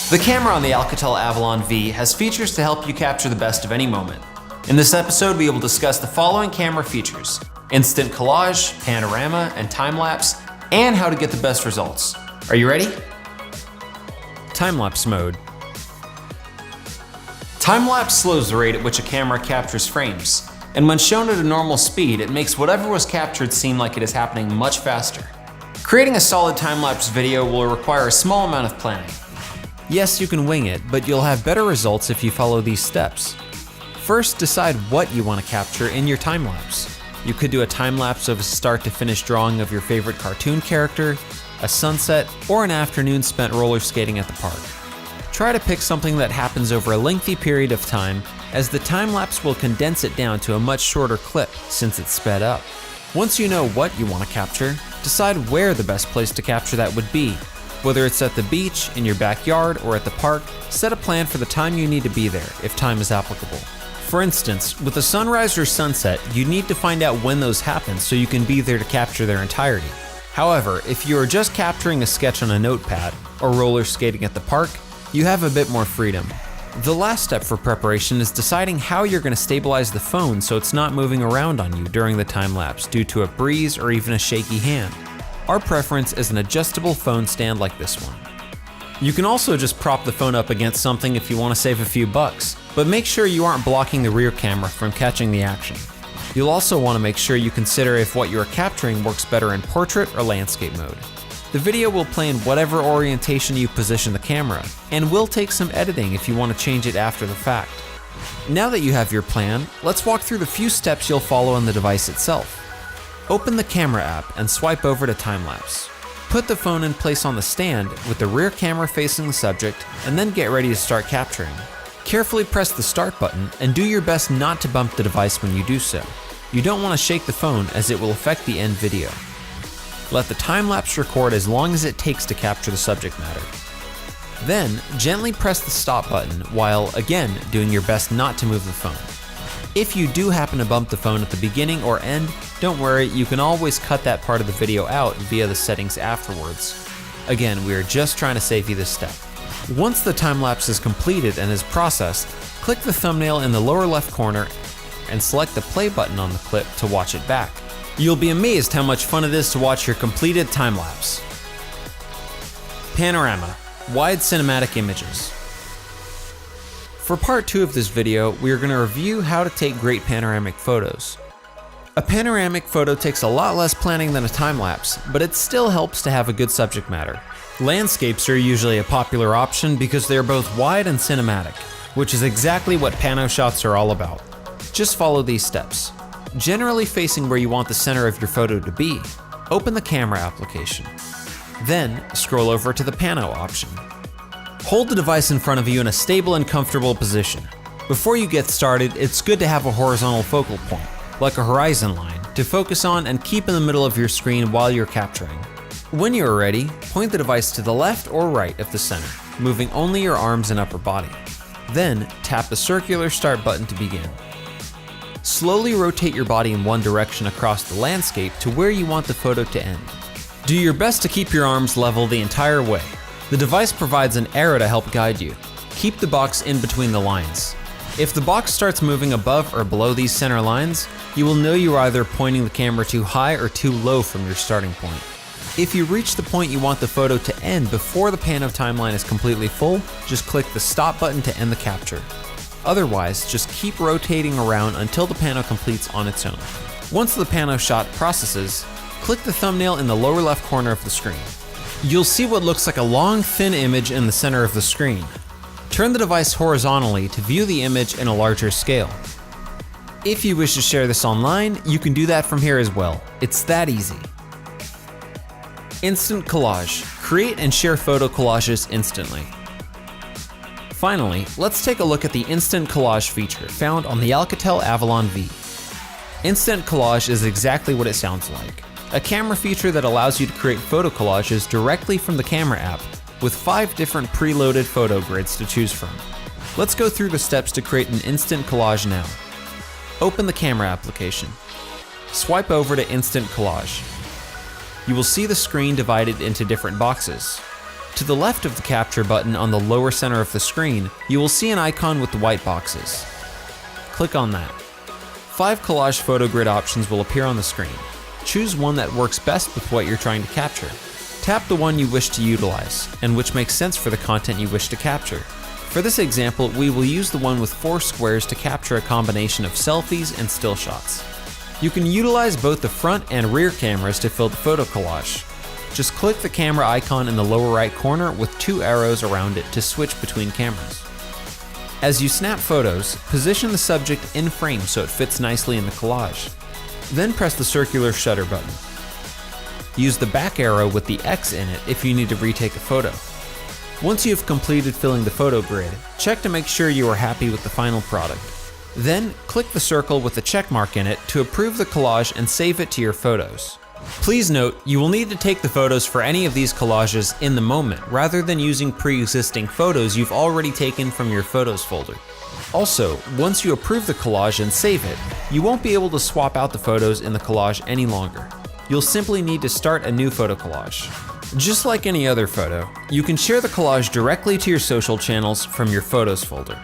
The camera on the Alcatel AVALON V has features to help you capture the best of any moment. In this episode, we will discuss the following camera features: instant collage, panorama, and time-lapse, and how to get the best results. Are you ready? Time-lapse mode. Time-lapse slows the rate at which a camera captures frames, and when shown at a normal speed, it makes whatever was captured seem like it is happening much faster. Creating a solid time-lapse video will require a small amount of planning. Yes, you can wing it, but you'll have better results if you follow these steps. First, decide what you want to capture in your time-lapse. You could do a time-lapse of a start-to-finish drawing of your favorite cartoon character, a sunset, or an afternoon spent roller skating at the park. Try to pick something that happens over a lengthy period of time, as the time-lapse will condense it down to a much shorter clip since it's sped up. Once you know what you want to capture, decide where the best place to capture that would be. Whether it's at the beach, in your backyard, or at the park, set a plan for the time you need to be there, if time is applicable. For instance, with a sunrise or sunset, you need to find out when those happen so you can be there to capture their entirety. However, if you are just capturing a sketch on a notepad, or roller skating at the park, you have a bit more freedom. The last step for preparation is deciding how you're going to stabilize the phone so it's not moving around on you during the time-lapse due to a breeze or even a shaky hand. Our preference is an adjustable phone stand like this one. You can also just prop the phone up against something if you want to save a few bucks, but make sure you aren't blocking the rear camera from catching the action. You'll also want to make sure you consider if what you are capturing works better in portrait or landscape mode. The video will play in whatever orientation you position the camera, and will take some editing if you want to change it after the fact. Now that you have your plan, let's walk through the few steps you'll follow on the device itself. Open the camera app and swipe over to time-lapse. Put the phone in place on the stand with the rear camera facing the subject, and then get ready to start capturing. Carefully press the start button and do your best not to bump the device when you do so. You don't want to shake the phone as it will affect the end video. Let the time-lapse record as long as it takes to capture the subject matter. Then, gently press the stop button while, again, doing your best not to move the phone. If you do happen to bump the phone at the beginning or end, don't worry, you can always cut that part of the video out via the settings afterwards. Again, we are just trying to save you this step. Once the time-lapse is completed and is processed, click the thumbnail in the lower left corner and select the play button on the clip to watch it back. You'll be amazed how much fun it is to watch your completed time-lapse. Panorama, wide cinematic images. For part 2 of this video, we are going to review how to take great panoramic photos. A panoramic photo takes a lot less planning than a time-lapse, but it still helps to have a good subject matter. Landscapes are usually a popular option because they are both wide and cinematic, which is exactly what pano shots are all about. Just follow these steps. Generally facing where you want the center of your photo to be, open the camera application. Then, scroll over to the pano option. Hold the device in front of you in a stable and comfortable position. Before you get started, it's good to have a horizontal focal point, like a horizon line, to focus on and keep in the middle of your screen while you're capturing. When you are ready, point the device to the left or right of the center, moving only your arms and upper body. Then, tap the circular start button to begin. Slowly rotate your body in one direction across the landscape to where you want the photo to end. Do your best to keep your arms level the entire way. The device provides an arrow to help guide you. Keep the box in between the lines. If the box starts moving above or below these center lines, you will know you are either pointing the camera too high or too low from your starting point. If you reach the point you want the photo to end before the pano timeline is completely full, just click the stop button to end the capture. Otherwise, just keep rotating around until the pano completes on its own. Once the pano shot processes, click the thumbnail in the lower left corner of the screen. You'll see what looks like a long, thin image in the center of the screen. Turn the device horizontally to view the image in a larger scale. If you wish to share this online, you can do that from here as well. It's that easy. Instant collage. Create and share photo collages instantly. Finally, let's take a look at the Instant Collage feature found on the Alcatel AVALON V. Instant Collage is exactly what it sounds like. A camera feature that allows you to create photo collages directly from the camera app with 5 different preloaded photo grids to choose from. Let's go through the steps to create an instant collage now. Open the camera application. Swipe over to Instant Collage. You will see the screen divided into different boxes. To the left of the capture button on the lower center of the screen, you will see an icon with the white boxes. Click on that. 5 collage photo grid options will appear on the screen. Choose one that works best with what you're trying to capture. Tap the one you wish to utilize, and which makes sense for the content you wish to capture. For this example, we will use the one with 4 squares to capture a combination of selfies and still shots. You can utilize both the front and rear cameras to fill the photo collage. Just click the camera icon in the lower right corner with 2 arrows around it to switch between cameras. As you snap photos, position the subject in frame so it fits nicely in the collage. Then press the circular shutter button. Use the back arrow with the X in it if you need to retake a photo. Once you have completed filling the photo grid, check to make sure you are happy with the final product. Then, click the circle with the check mark in it to approve the collage and save it to your photos. Please note, you will need to take the photos for any of these collages in the moment, rather than using pre-existing photos you've already taken from your photos folder. Also, once you approve the collage and save it, you won't be able to swap out the photos in the collage any longer. You'll simply need to start a new photo collage. Just like any other photo, you can share the collage directly to your social channels from your photos folder.